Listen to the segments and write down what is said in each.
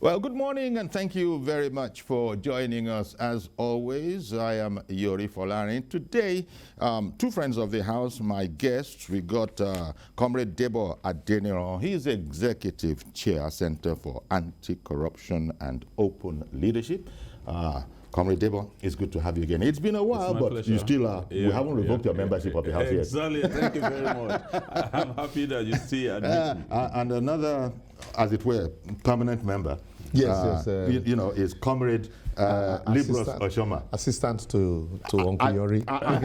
Well, good morning and thank you very much for joining us. As always, I am Yori Folarin. Today, two friends of the house, my guests, we got Comrade Debo Adeniro. He is Executive Chair, Center for Anti-Corruption and Open Leadership. Comrade Debo, it's good to have you again. It's been a while, but pleasure. you still are. We haven't revoked your membership of the house yet. Exactly. Thank you very much. I'm happy that you still admit me. And another, as it were, permanent member. Yes. You know, is Comrade Libros Oshoma. Assistant to Uncle Yori. I've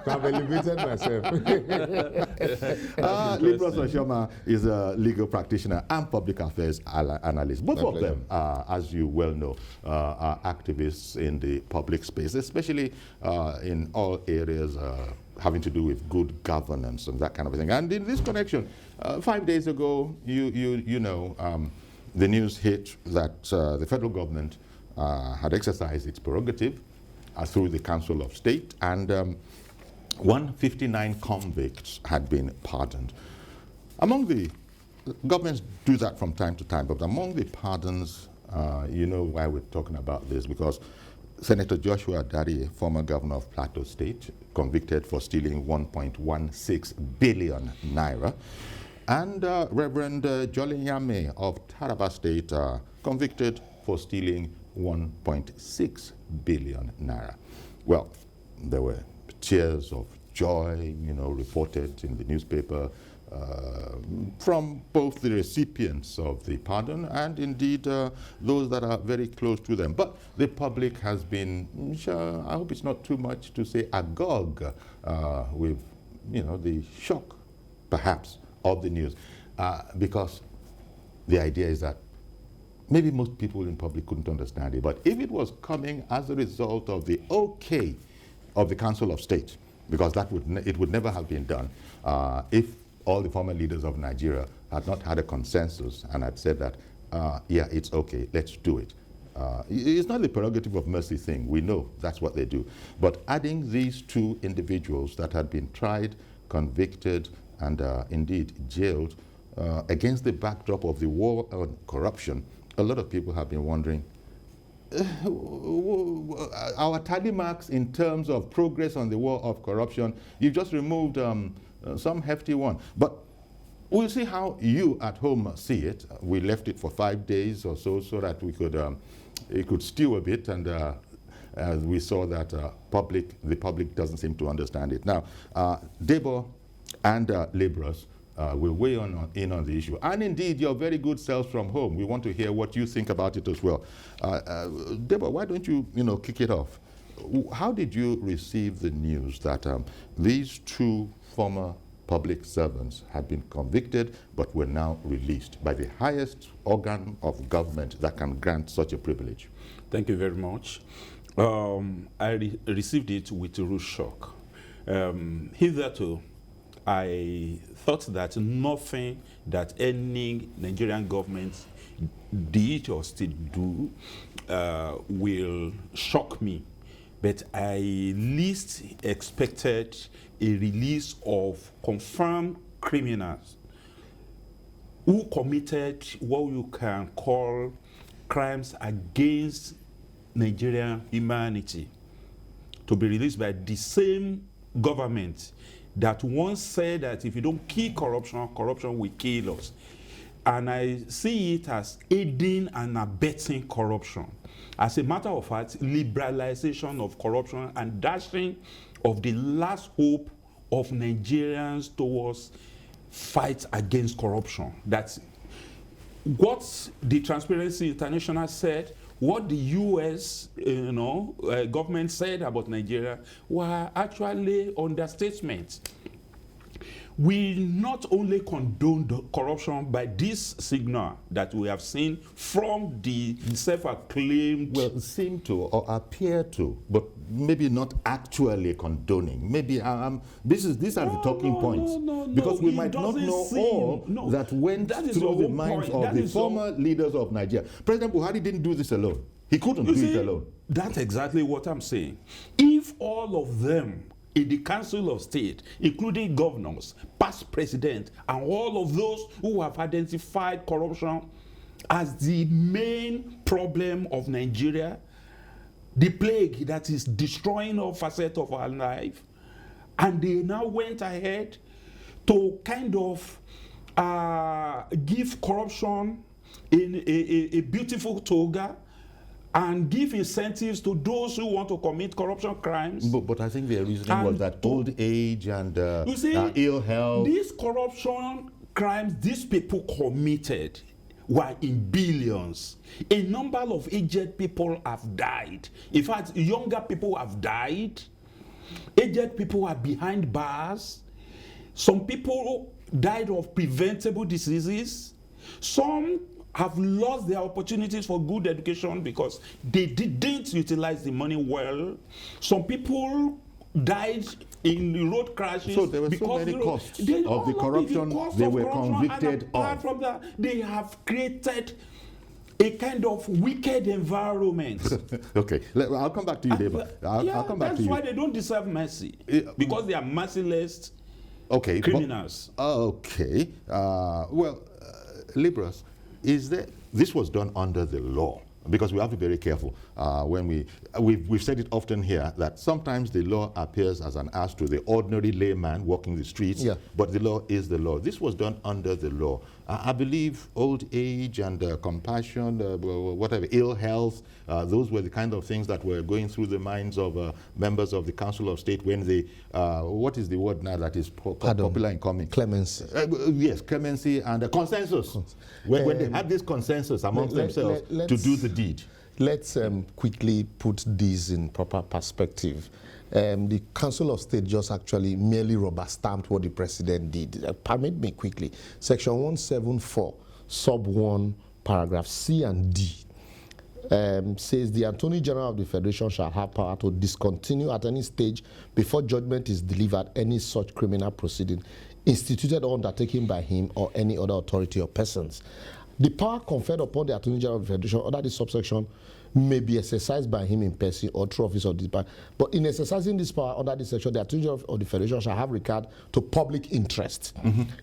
elevated myself. Libros Oshoma is a legal practitioner and public affairs analyst. Both of them, as you well know, are activists in the public space, especially in all areas having to do with good governance and that kind of thing. And in this connection, 5 days ago, you know, the news hit that the federal government had exercised its prerogative through the Council of State, and 159 convicts had been pardoned. Among the governments do that from time to time, but among the pardons, you know why we're talking about this, because Senator Joshua Dariye, former governor of Plateau State, convicted for stealing 1.16 billion naira. And Reverend Nyame of Taraba State, convicted for stealing 1.6 billion naira. Well, there were tears of joy, you know, reported in the newspaper from both the recipients of the pardon and indeed those that are very close to them. But the public has been, I hope it's not too much to say, agog with, you know, the shock, perhaps, of the news, because the idea is that maybe most people in public couldn't understand it, but if it was coming as a result of the okay of the Council of State, because that it would never have been done if all the former leaders of Nigeria had not had a consensus and had said that, yeah, it's okay, let's do it. It's not the prerogative of mercy thing. We know that's what they do. But adding these two individuals that had been tried, convicted, and indeed jailed against the backdrop of the war on corruption, a lot of people have been wondering, our tally marks in terms of progress on the war of corruption, you've just removed some hefty one. But we'll see how you at home see it. We left it for 5 days or so that we could, it could stew a bit, and as we saw that the public doesn't seem to understand it. Now, Debo and Libros will weigh in on the issue. And indeed, your very good selves from home, we want to hear what you think about it as well. Debo, why don't you, kick it off? How did you receive the news that these two former public servants had been convicted but were now released by the highest organ of government that can grant such a privilege? Thank you very much. I received it with real shock. Hitherto, I thought that nothing that any Nigerian government did or still do will shock me. But I least expected a release of confirmed criminals who committed what you can call crimes against Nigerian humanity, to be released by the same government that once said that if you don't kill corruption, corruption will kill us. And I see it as aiding and abetting corruption. As a matter of fact, liberalization of corruption and dashing of the last hope of Nigerians towards fight against corruption. That's what the Transparency International said, what the US government said about Nigeria were actually understatements. We not only condone the corruption by this signal that we have seen from the self-acclaimed... Well, seem to or appear to, but maybe not actually condoning. Maybe these are the talking points. Because we might not know all that went through the minds of the former leaders of Nigeria. President Buhari didn't do this alone. He couldn't do it alone. That's exactly what I'm saying. If all of them in the Council of State, including governors, past president, and all of those who have identified corruption as the main problem of Nigeria, the plague that is destroying all facets of our life. And they now went ahead to kind of give corruption in a beautiful toga and give incentives to those who want to commit corruption crimes. But I think their reasoning was that old age and you see, ill health. These corruption crimes these people committed were in billions. A number of aged people have died. In fact, younger people have died. Aged people are behind bars. Some people died of preventable diseases. Some have lost their opportunities for good education because they didn't utilize the money well. Some people died in road crashes. So there were so many costs of the corruption they were convicted of. Apart from that, they have created a kind of wicked environment. Okay, I'll come back to you, David. I'll come back to you. That's why they don't deserve mercy, because they are merciless criminals. Okay. Liberals, this was done under the law, because we have to be very careful when we've said it often here that sometimes the law appears as an ass to the ordinary layman walking the streets, but the law is the law. This was done under the law. I believe old age and compassion, whatever, ill health, those were the kind of things that were going through the minds of members of the Council of State when they, what is the word now that is popular in common? Clemency. Yes, clemency and consensus. When they had this consensus amongst themselves to do the deed. Let's quickly put this in proper perspective. The Council of State just actually merely rubber-stamped what the president did. Permit me quickly. Section 174, sub 1, paragraph C and D says the Attorney General of the Federation shall have power to discontinue at any stage before judgment is delivered any such criminal proceeding instituted or undertaken by him or any other authority or persons. The power conferred upon the Attorney General of the Federation under this subsection may be exercised by him in person or through office of this power. But in exercising this power under this section, the Attorney General of the Federation shall have regard to public interest,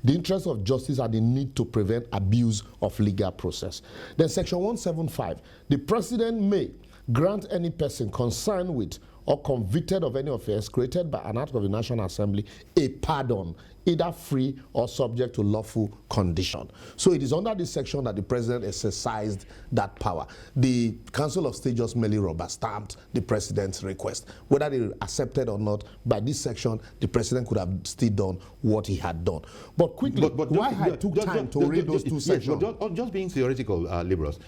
the interest of justice and the need to prevent abuse of legal process. Then section 175, the President may grant any person concerned with or convicted of any offense created by an act of the National Assembly a pardon, either free or subject to lawful condition. So it is under this section that the president exercised that power. The Council of State just merely rubber-stamped the president's request. Whether they accepted or not, by this section, the president could have still done what he had done. But quickly, why I took time to read those two sections? Just being theoretical, liberals,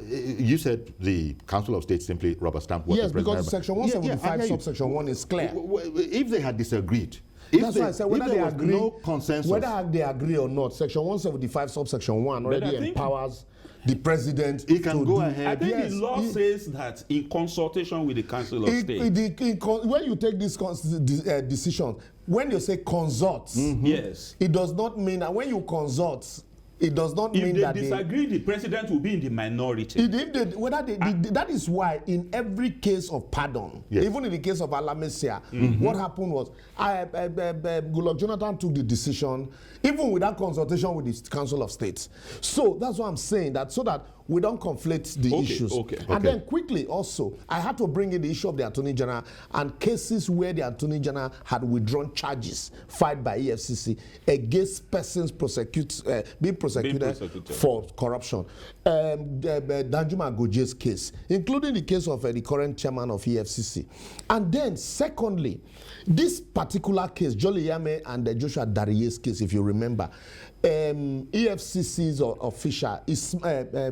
you said the Council of State simply rubber-stamped what the president had. Yes, because section 175, subsection 1 is clear. If they had disagreed, that's why I said whether they agree, no consensus, whether they agree or not, section 175 subsection 1 already empowers the president. He can go ahead. I think the law says that in consultation with the Council of State. When you take this decision, when you say consult, yes, it does not mean that when you consult, it does not mean that if they disagree, the president will be in the minority. That is why in every case of pardon, even in the case of Alamesia, what happened was Goodluck Jonathan took the decision even without consultation with the Council of States. So that's why I'm saying that, so that we don't conflate the issues. And then quickly also, I had to bring in the issue of the Attorney General and cases where the Attorney General had withdrawn charges filed by EFCC against persons being prosecuted for corruption. Danjuma Goje's case, including the case of the current chairman of EFCC. And then secondly, this particular case, Jolly Nyame and Joshua Dariye's case, if you remember, EFCC's official,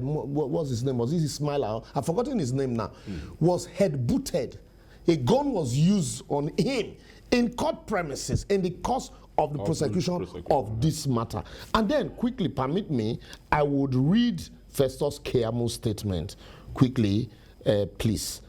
what's his name? Was it Ismail? I've forgotten his name now. Was head-booted. A gun was used on him in court premises in the course of the prosecution of this matter. And then, quickly, permit me, I would read Festus Keyamo's statement quickly, please.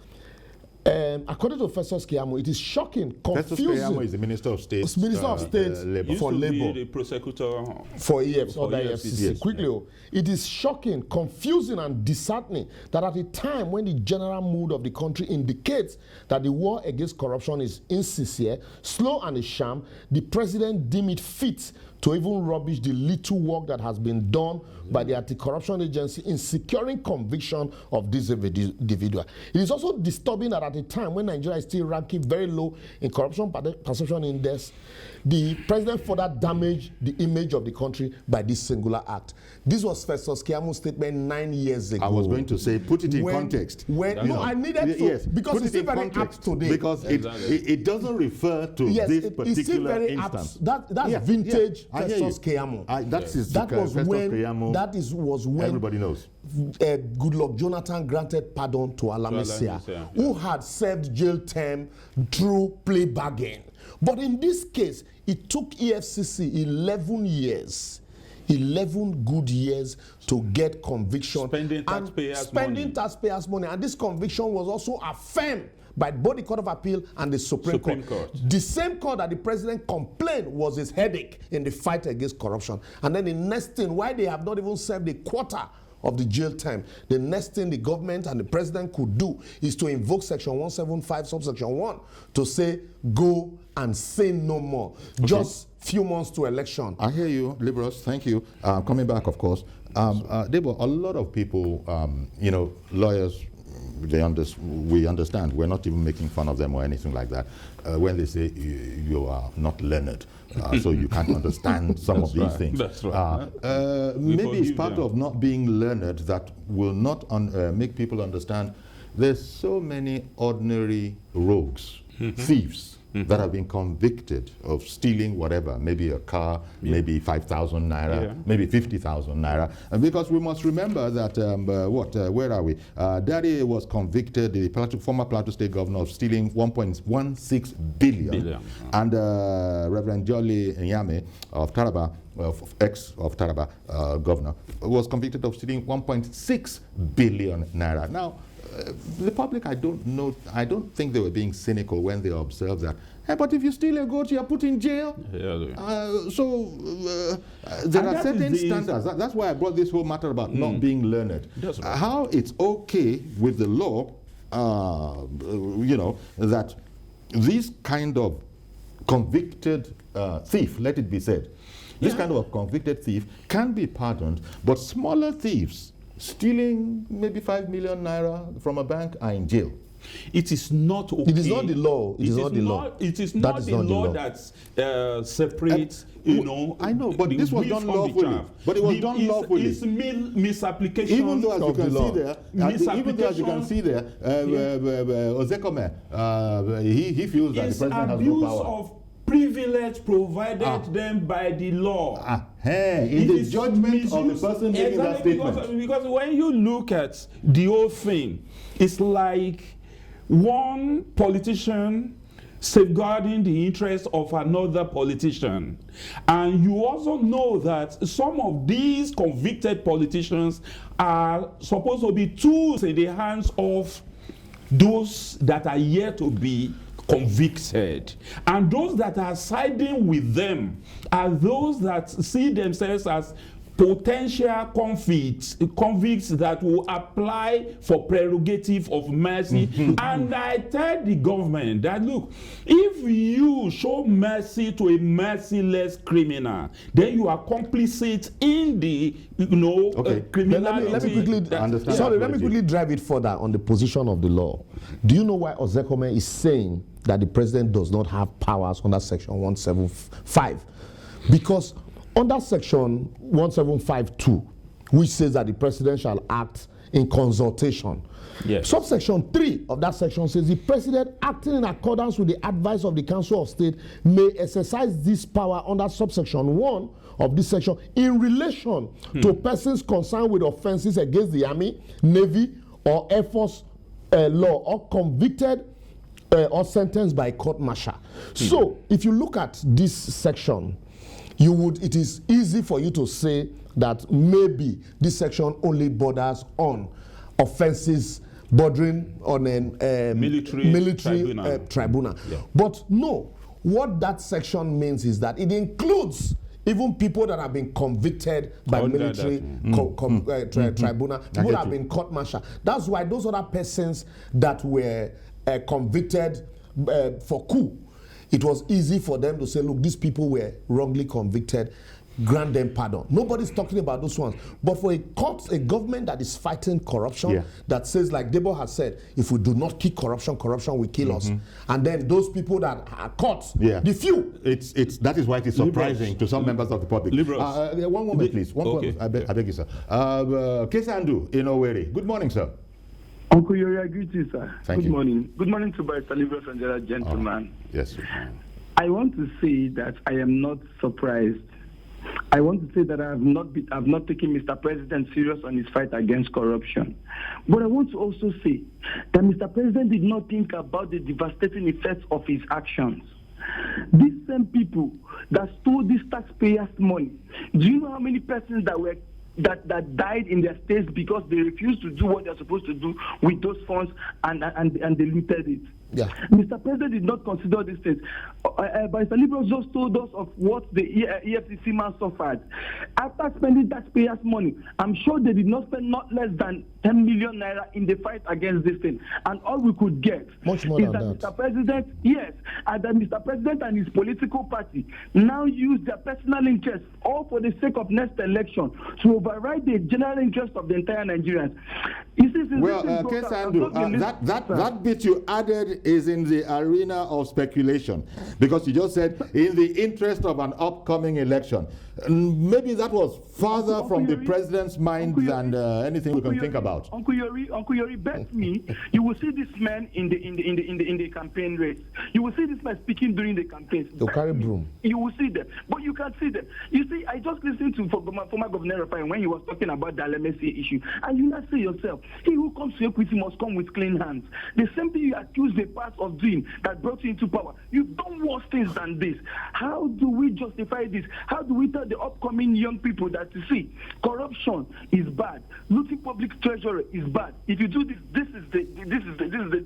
According to Festus Keyamo, it is shocking, confusing. Festus Keyamo is the Minister of State. Minister of State for Labour. The prosecutor for EFCC. Yes. Quickly, it is shocking, confusing, and disheartening that at a time when the general mood of the country indicates that the war against corruption is insincere, slow, and a sham, the president deemed it fit to even rubbish the little work that has been done by the anti-corruption agency in securing conviction of this individual. It is also disturbing that at a time when Nigeria is still ranking very low in corruption perception index, the president further damaged the image of the country by this singular act. This was Festus Keyamo statement 9 years ago. I was going to say, put it in context. I needed to, yes, because it's still very apt today. Because it doesn't refer to this particular instance. That's vintage Festus Keyamo. That was when everybody knows. Goodluck Jonathan granted pardon to Alamisia, who had served jail term through plea bargain. But in this case, it took EFCC 11 years, 11 good years to get conviction. Spending taxpayers' money. And this conviction was also affirmed by both the Court of Appeal and the Supreme Court. The same court that the president complained was his headache in the fight against corruption. And then the next thing, why they have not even served a quarter of the jail time, the next thing the government and the president could do is to invoke Section 175, subsection 1, to say, go and say no more. Okay. Just few months to election. I hear you, liberals. Thank you. Coming back, of course. There were a lot of people, lawyers, we understand. We're not even making fun of them or anything like that. When they say you are not learned, so you can't understand some of these things. That's right. Maybe it's part of not being learned that will not make people understand. There's so many ordinary rogues, thieves, that have been convicted of stealing whatever, maybe a car, maybe 5,000 naira, maybe 50,000 naira. And because we must remember that, where are we? Dariye was convicted, the former Plateau State governor, of stealing 1.16 billion. And Reverend Jolly Nyame of Taraba, of Taraba governor, was convicted of stealing 1.6 billion naira. Now, the public, I don't think they were being cynical when they observed that, hey, but if you steal a goat, you are put in jail. There are certain standards. That's why I brought this whole matter about not being learned. Right. How it's okay with the law, that these kind of convicted thief, let it be said, this kind of convicted thief can be pardoned, but smaller thieves stealing maybe 5 million naira from a bank are in jail. It is not okay. It is not the law. It is not the law. It is not the law that separates, I know, but this was done lawfully. But it was done lawfully. It's misapplication. Even though, as you can see there, Ozekome, he feels that the president has no power. Of privilege provided them by the law. In the judgment of the person making that statement. Because when you look at the whole thing, it's like one politician safeguarding the interests of another politician. And you also know that some of these convicted politicians are supposed to be tools in the hands of those that are yet to be convicted. And those that are siding with them are those that see themselves as potential convicts that will apply for prerogative of mercy. And I tell the government that, look, if you show mercy to a merciless criminal, then you are complicit in the criminality. Let me quickly drive it further on the position of the law. Do you know why Ozekome is saying that the president does not have powers under Section 175? Because under Section 175(2), which says that the president shall act in consultation, subsection 3 of that section says the president, acting in accordance with the advice of the Council of State, may exercise this power under subsection 1 of this section in relation to persons concerned with offenses against the Army, Navy, or Air Force law, or convicted or sentenced by court martial. So, if you look at this section, it is easy for you to say that maybe this section only borders on offenses bordering on a military tribunal. But no, what that section means is that it includes even people that have been convicted by military tribunal, people that have been court-martial. That's why those other persons that were convicted for coup, it was easy for them to say, look, these people were wrongly convicted, grant them pardon. Nobody's talking about those ones. But for a court, a government that is fighting corruption, that says, like Debo has said, if we do not kill corruption, corruption will kill us. And then those people that are caught, the few. That is why it is surprising to some members of the public. One moment, please. I beg you, sir. Kesandu in Owerri. Good morning, sir. Uncle Yori, I greet you, sir. Thank you. Good morning. Good morning to Barrister Libros and the other gentlemen. Yes, sir. I want to say that I am not surprised. I want to say that I have not taken Mr. President serious on his fight against corruption. But I want to also say that Mr. President did not think about the devastating effects of his actions. These same people that stole this taxpayers' money, do you know how many persons that died in their states because they refused to do what they're supposed to do with those funds and they looted it? Yeah. Mr. President did not consider these things. Barrister Libros just told us of what the EFCC man suffered. After spending taxpayers' money, I'm sure they did not spend not less than 10 million naira in the fight against this thing. And all we could get much more is than that Mr. President, and that Mr. President and his political party now use their personal interests, all for the sake of next election, to override the general interest of the entire Nigerians. Well, Kesandu, that bit you added is in the arena of speculation, because you just said in the interest of an upcoming election. Maybe that was farther from the president's mind than anything we can think about. Uncle Yori, bet me, you will see this man in the campaign race. You will see this man speaking during the campaigns. They'll carry broom. You will see them, but you can't see them. You see, I just listened to former Governor Rafai when he was talking about the LMSA issue, and you not say yourself, he who comes to equity must come with clean hands. The same thing you accuse the past of doing that brought you into power. You've done worse things than this. How do we justify this? How do we tell the upcoming young people that, you see, corruption is bad, looting public treasury is bad? If you do this, this is the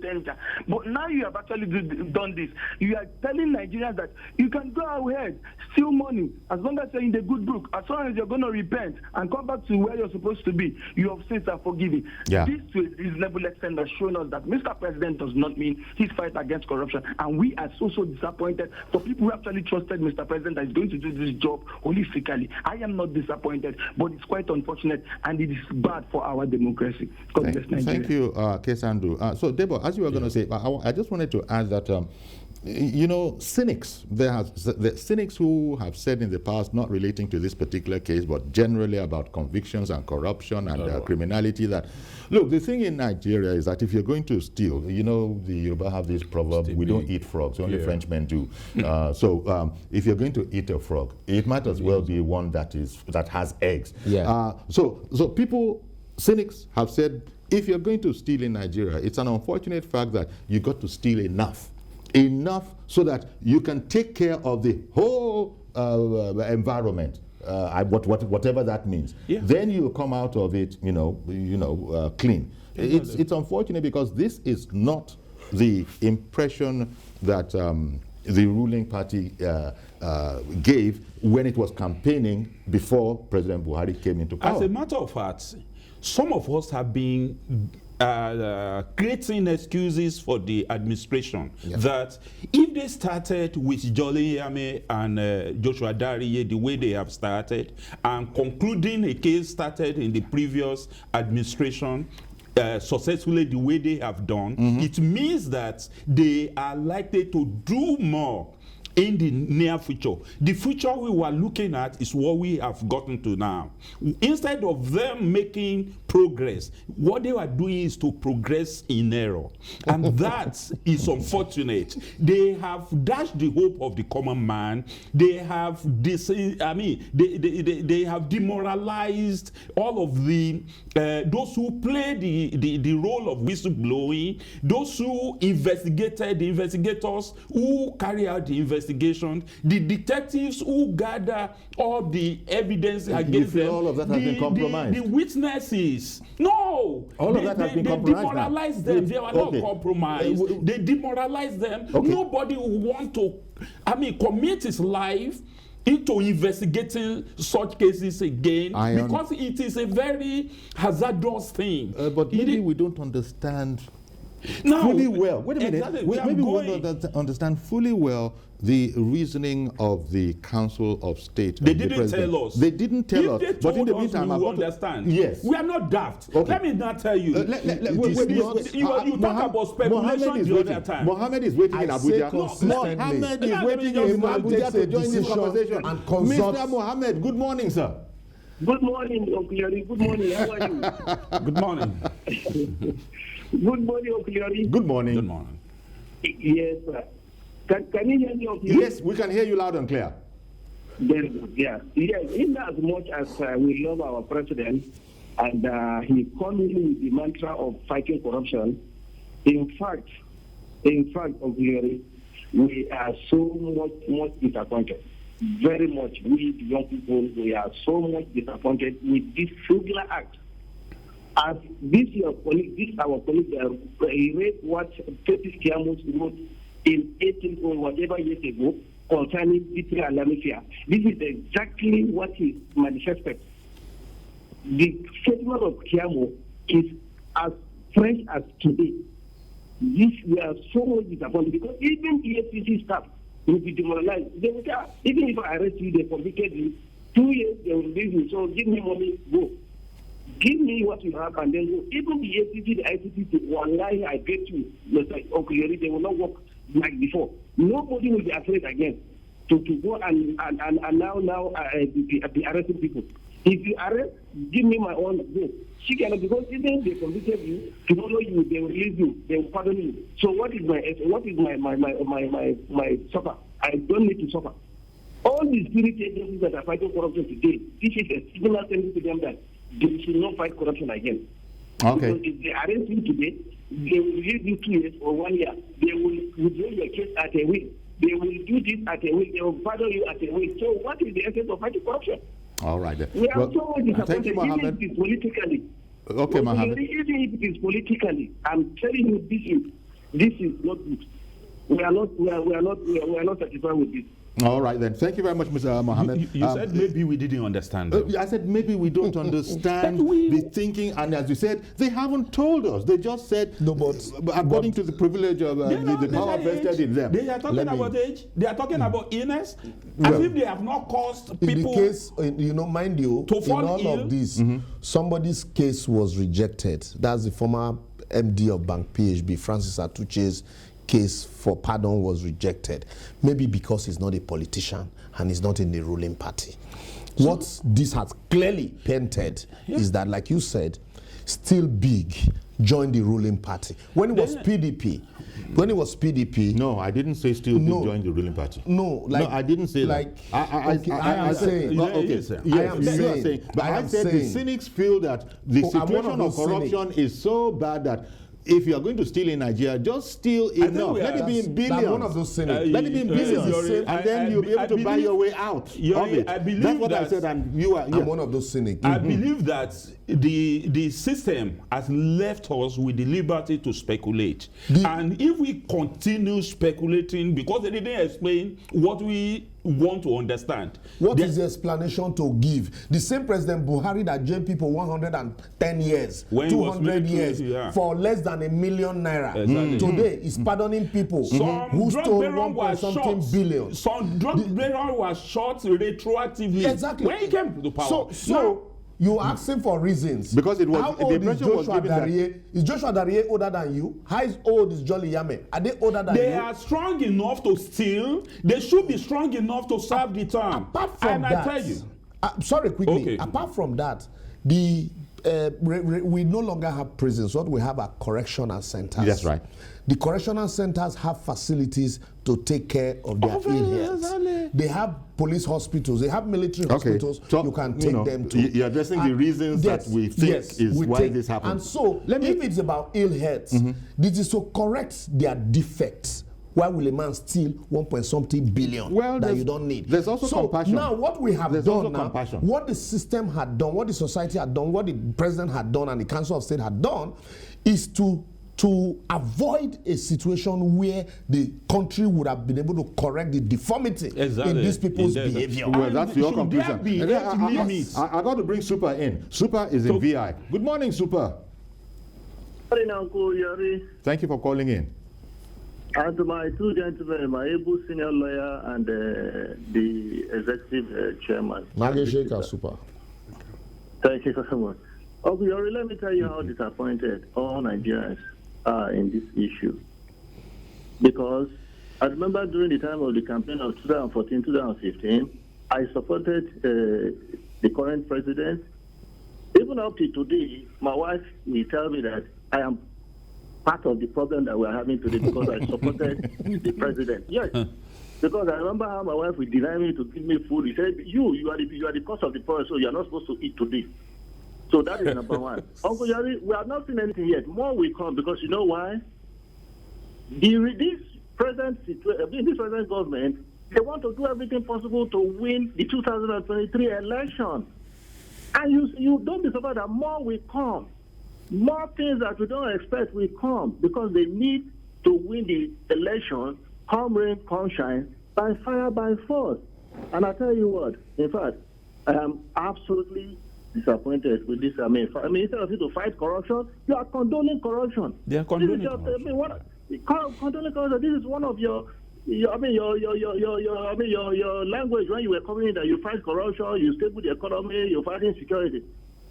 danger. But now you have actually done this. You are telling Nigerians that you can go ahead, steal money, as long as you're in the good book, as long as you're going to repent and come back to where you're supposed to be, your sins are forgiven. Yeah. This, to a reasonable extent, has shown us that Mr. President does not mean his fight against corruption, and we are so disappointed for people who actually trusted Mr. President that is going to do this job holistically. I am not disappointed, but it's quite unfortunate, and it is bad for our democracy. Thank you, Kesandu. So, Debo, as you were going to say, I just wanted to add that you know, cynics, the cynics who have said in the past, not relating to this particular case, but generally about convictions and corruption and criminality, that, look, the thing in Nigeria is that if you're going to steal, you know, the Yoruba have this proverb, we don't eat frogs, only Frenchmen do. So if you're going to eat a frog, it might as well be one that has eggs. Yeah. So people, cynics have said, if you're going to steal in Nigeria, it's an unfortunate fact that you got to steal enough so that you can take care of the whole environment, whatever that means. Yeah. Then you come out of it, clean. It's unfortunate because this is not the impression that the ruling party gave when it was campaigning before President Buhari came into power. As a matter of fact, some of us have been creating excuses for the administration that if they started with Jolly Nyame and Joshua Dariye the way they have started, and concluding a case started in the previous administration successfully the way they have done, it means that they are likely to do more in the near future. The future we were looking at is what we have gotten to now. Instead of them making progress, what they were doing is to progress in error. And that is unfortunate. They have dashed the hope of the common man. They have they have demoralized all of the those who play the role of whistleblowing, those who investigated, the investigators who carry out the investigation, the detectives who gather all the evidence against them. All of that has been compromised. The witnesses. No. All of that has been compromised. They demoralized them. They were not compromised. They demoralized them. Nobody will want to, commit his life into investigating such cases again because it is a very hazardous thing. But maybe we don't understand Now, fully well. Wait a minute. exactly, Maybe we want to understand fully well the reasoning of the Council of State. They didn't tell us. They didn't tell us. If they But in the told us, meantime, we I will want to understand. Yes. We are not daft. Okay. Let me not tell you. You talk about speculation the other time. Mohammed is waiting in Abuja. Mohammed is waiting in Abuja to join this conversation. Mr. Mohammed, good morning, sir. Good morning, Okulori. Good morning. How are you? Good morning. Good morning, Okulori. Good morning. Good morning. Yes, sir. Can you hear me, Okulori? Yes, we can hear you loud and clear. Very good. Yeah. Yes, in as much as we love our president and he comes in with the mantra of fighting corruption, in fact, Okulori, we are so much disappointed. Very much. We, the young people, we are so much disappointed with this singular act. As this our colleague, he read what Petis Kiamus wrote in 18 or whatever years ago concerning Bitria and Lamifia. This is exactly what is manifested. The statement of Kiamo is as fresh as today. This, we are so much disappointed because even EFCC staff will be demoralized. They will say, even if I arrest you, they convicted you, 2 years they will leave you. So give me money, go. Give me what you have and then go. Even the ACC, the ICC, wallahi, I bet you, okay, they will not work like before. Nobody will be afraid again to go and now be arresting people. If you arrest, give me my own go. She cannot, because even they convicted you, tomorrow you, they will release you, they will pardon you. So what is my suffer? I don't need to suffer. All the security agencies that are fighting corruption today, this is a signal telling to them that they should not fight corruption again. Okay. Because if they arrest you today, they will release you 2 years or 1 year. They will withdraw your case at a will. They will do this at a will. They will pardon you at a will. So what is the essence of fighting corruption? All right. We are so much disappointed. Thank you, Mohammed. Even if it is politically. Okay, Mohammed. Even if it is politically, I'm telling you, this is not good. We are not satisfied with this. All right then. Thank you very much, Mr. Mohammed. You said maybe we didn't understand. I said maybe we don't understand the thinking, and as you said, they haven't told us. They just said, no, but according to the privilege of the power vested in them. They are talking about age. They are talking about illness, as if they have not caused people. In the case, mind you, to fall in all ill. of this, somebody's case was rejected. That's the former MD of Bank PHB, Francis Atuche's case for pardon was rejected, maybe because he's not a politician and he's not in the ruling party. What this has clearly painted is that, like you said, still big joined the ruling party. When it was PDP, no, I didn't say still big joined the ruling party. No, I didn't say like, that. I am saying. But I said the cynics feel that the situation of corruption is so bad that if you are going to steal in Nigeria, just steal enough. Let it be in billions. One of those cynics. Let it be in billions, and then you'll be able to buy your way out of it. That's what I said, and you are. I'm one of those cynics. I believe that the system has left us with the liberty to speculate, and if we continue speculating, because they didn't explain what we want to understand. What is the explanation to give? The same President Buhari that jailed people 110 years, 200 years for less than $1 million naira. Exactly. Today is pardoning people who stole 1.something billion. Some drug barrel was shot retroactively. Exactly. When he came to power. So you asking for reasons. Because it was how old is Joshua Dariye? Is Joshua Dariye older than you? How old is Jolly Nyame? Are they older than you? They are strong enough to steal. They should be strong enough to serve the term. Apart from that, I tell you. Sorry, quickly. Okay. Apart from that, we no longer have prisons. What we have are correctional centers. That's right. The correctional centers have facilities to take care of their ill-health. They have police hospitals. They have military hospitals. So, you can take them to. You're addressing the reasons that we think is why this happened. And so, if it's about ill health, this is to correct their defects. Why will a man steal 1.something billion that you don't need? There's also compassion. Now, what we have done now, what the system had done, what the society had done, what the president had done, and the Council of State had done, is to avoid a situation where the country would have been able to correct the deformity in these people's behavior. Well, that's your conclusion. I got to bring Super in. Super is in VI. Good morning, Super. Morning, Uncle Yari. Thank you for calling in. And to my two gentlemen, my able senior lawyer and the executive chairman. Nagesheka Super. Thank you so much. Uncle Yari, let me tell you how disappointed all Nigerians are in this issue. Because I remember during the time of the campaign of 2014, 2015, I supported the current president. Even up to today, my wife will tell me that I am part of the problem that we're having today because I supported the president. Yes, because I remember how my wife would deny me to give me food. He said, you are the cause of the problem, so you are not supposed to eat today. So that is number one. Uncle Yari, we have not seen anything yet. More will come because you know why? This present government, they want to do everything possible to win the 2023 election. And you don't be surprised that more will come. More things that we don't expect will come because they need to win the election, come rain, come shine, by fire, by force. And I tell you what, in fact, I am absolutely disappointed with this. I mean, instead of you to fight corruption, you are condoning corruption. They are condoning corruption. Condoning corruption. This is one of your language when you were coming in that you fight corruption, you stable the economy, you're fighting security.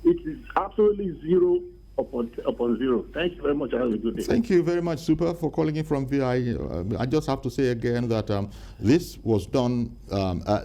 It is absolutely zero upon zero. Thank you very much. Have a good day. Thank you very much, Super, for calling in from VI. I just have to say again that this was done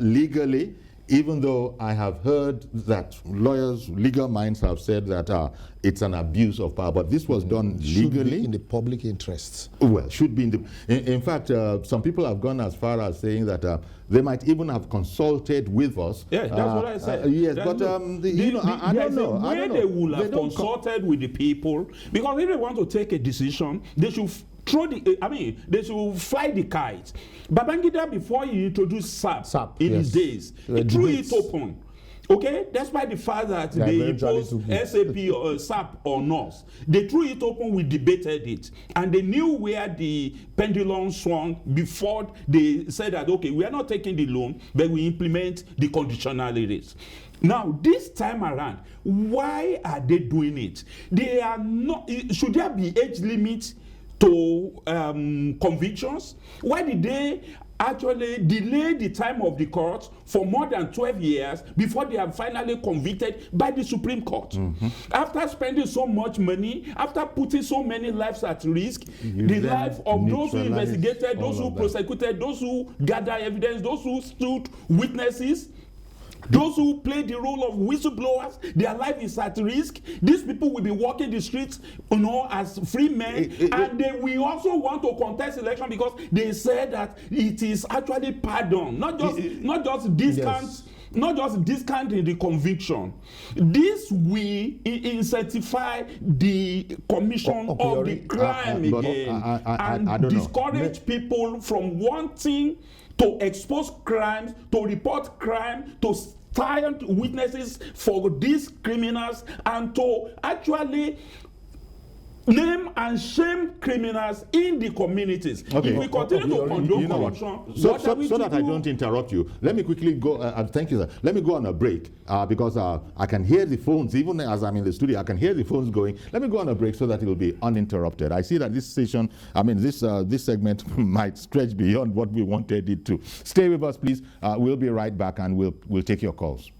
legally, even though I have heard that lawyers, legal minds have said that it's an abuse of power, but this was done legally. Should be in the public interests. Well, should be in the... In fact, some people have gone as far as saying that they might even have consulted with us. Yeah, that's what I said. Yes, but I don't know. They will have consulted with the people, because if they want to take a decision, they should they should fly the kite. Babangida, before he introduced SAP in his days, he threw it open. Okay, despite the fact that they imposed SAP or SAP on us, they threw it open, we debated it, and they knew where the pendulum swung before they said that, okay, we are not taking the loan, but we implement the conditionalities. Now, this time around, why are they doing it? They are not. Should there be age limit to convictions? Why did they actually delay the time of the court for more than 12 years before they are finally convicted by the Supreme Court? After spending so much money, after putting so many lives at risk, the life of those who investigated, those who prosecuted, those who gathered evidence, those who stood witnesses, those who play the role of whistleblowers, their life is at risk. These people will be walking the streets, as free men, and they will also want to contest election because they said that it is actually pardon, not just discount. Yes. Not just discounting the conviction. This will incentivize the commission of the crime again and discourage people from wanting to expose crimes, to report crime, to stand witnesses for these criminals, and to actually name and shame criminals in the communities. Okay. If we continue to condone corruption, so that I don't interrupt you, let me quickly go. Thank you, sir. Let me go on a break because I can hear the phones, even as I'm in the studio. I can hear the phones going. Let me go on a break so that it will be uninterrupted. I see that this session, this segment might stretch beyond what we wanted it to. Stay with us, please. We'll be right back, and we'll take your calls.